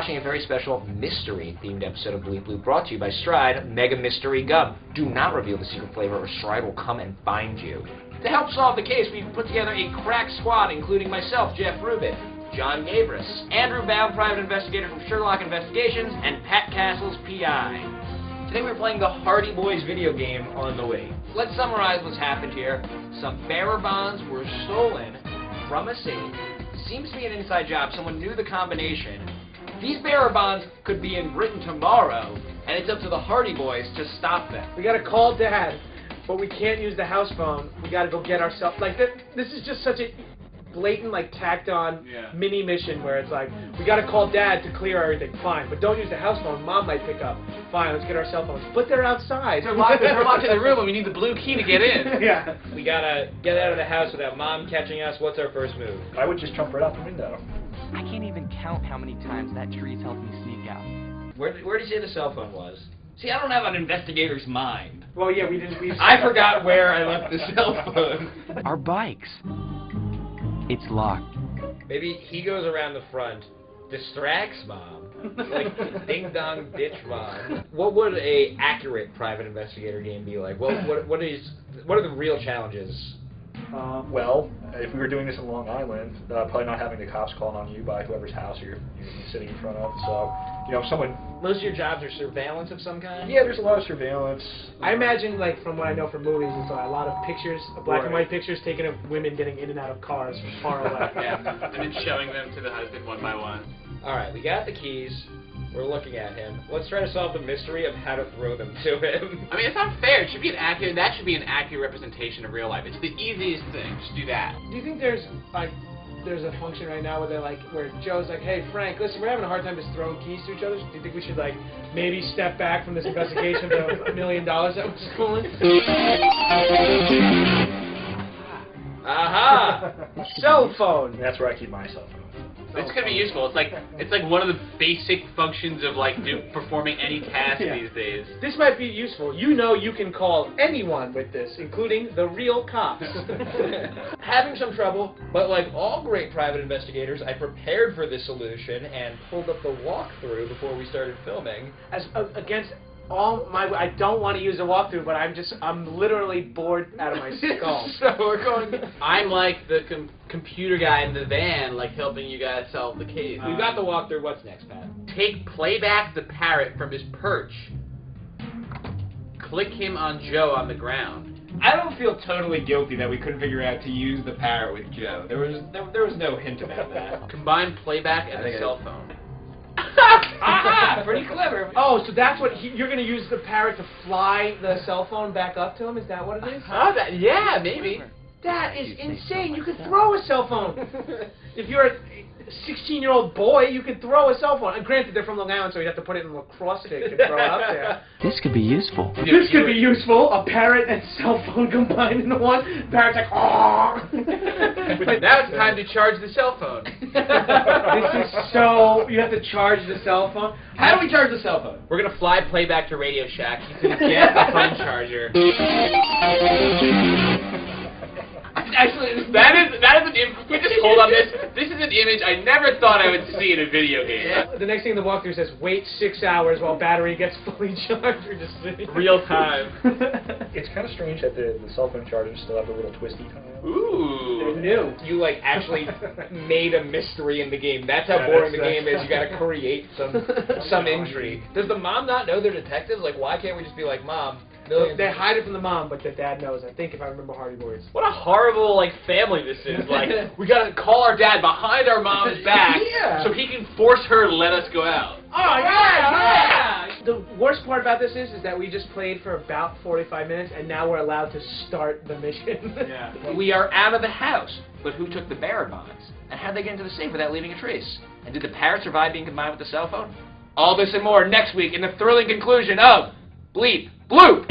watching a very special mystery-themed episode of Bleep Bloop brought to you by Stride Mega Mystery Gum. Do not reveal the secret flavor or Stride will come and find you. To help solve the case, we've put together a crack squad, including myself, Jeff Rubin, John Gabris, Andrew Bound, private investigator from Sherlock Investigations, and Pat Castles, PI. Today we're playing the Hardy Boys video game on the Wii. Let's summarize what's happened here. Some bearer bonds were stolen from a safe. Seems to be an inside job. Someone knew the combination. These bearer bonds could be in Britain tomorrow, and it's up to the Hardy Boys to stop them. We gotta call Dad, but we can't use the house phone. We gotta go get ourselves. Like, this is just such a blatant, like, tacked on mini mission where it's like, we gotta call Dad to clear everything. Fine, but don't use the house phone. Mom might pick up. Fine, let's get our cell phones. But they're outside. They're locked in the room, and we need the blue key to get in. Yeah. We gotta get out of the house without Mom catching us. What's our first move? I would just jump right out the window. I can't even count how many times that tree's helped me sneak out. Where did you say the cell phone was? See, I don't have an investigator's mind. Well, yeah, we didn't. I forgot where I left the cell phone. Our bikes. It's locked. Maybe he goes around the front, distracts Mom, like ding dong ditch Mom. What would a accurate private investigator game be like? What are the real challenges? Well, if we were doing this in Long Island, probably not having the cops calling on you by whoever's house you're sitting in front of. So, you know, if someone... Most of your jobs are surveillance of some kind? Yeah, there's a lot of surveillance. I imagine, like, from what I know from movies, it's like a lot of pictures, black and white pictures taken of women getting in and out of cars from far away. Yeah, and then showing them to the husband one by one. Alright, we got the keys. We're looking at him. Let's try to solve the mystery of how to throw them to him. I mean, it's not fair. It should be an accurate. That should be an accurate representation of real life. It's the easiest thing. Just do that. Do you think there's a function right now where Joe's like, hey Frank, listen, we're having a hard time just throwing keys to each other. Do you think we should like maybe step back from this investigation of $1 million that was stolen? Aha! Cell phone. That's where I keep my cell phone. It's gonna be useful. It's like one of the basic functions of like performing any task these days. This might be useful. You know you can call anyone with this, including the real cops. Having some trouble, but like all great private investigators, I prepared for this solution and pulled up the walkthrough before we started filming. As against all my, I don't want to use a walkthrough, but I'm literally bored out of my skull. So we're going. I'm like the computer guy in the van, like helping you guys solve the case. We've got the walkthrough. What's next, Pat? Take Playback the parrot from his perch. Click him on Joe on the ground. I don't feel totally guilty that we couldn't figure out to use the parrot with Joe. There was no hint about that. Combine Playback and the cell phone. Pretty clever. Oh, so that's what you're going to use the parrot to fly the cell phone back up to him? Is that what it is? Yeah, maybe. That is insane. You could throw a cell phone. If you're a 16-year-old boy, you could throw a cell phone. And granted, they're from Long Island, so you'd have to put it in a lacrosse stick and throw it up there. This could be useful. This could be useful. A parrot and cell phone combined into one. Parrot's like, aww. But now it's time to charge the cell phone. This is so... You have to charge the cell phone? How do we charge the cell phone? We're gonna fly Playback to Radio Shack. You can get the phone charger. Actually, that is an image. We just hold on this. This is an image I never thought I would see in a video game. The next thing in the walkthrough says, wait 6 hours while battery gets fully charged. You're just sitting. Real time. It's kind of strange that the cell phone chargers still have the little twisty time. Ooh. New. You like actually made a mystery in the game. That's how boring the game is. You got to create some injury. Does the mom not know they're detectives? Like, why can't we just be like, Mom? They hide it from the mom, but the dad knows. I think if I remember Hardy Boys. What a horrible like family this is. Like we gotta call our dad behind our mom's back so he can force her to let us go out. Oh yeah! The worst part about this is that we just played for about 45 minutes, and now we're allowed to start the mission. We are out of the house, but who took the bearer bonds? And how'd they get into the safe without leaving a trace? And did the parrot survive being combined with the cell phone? All this and more next week in the thrilling conclusion of Bleep Bloop!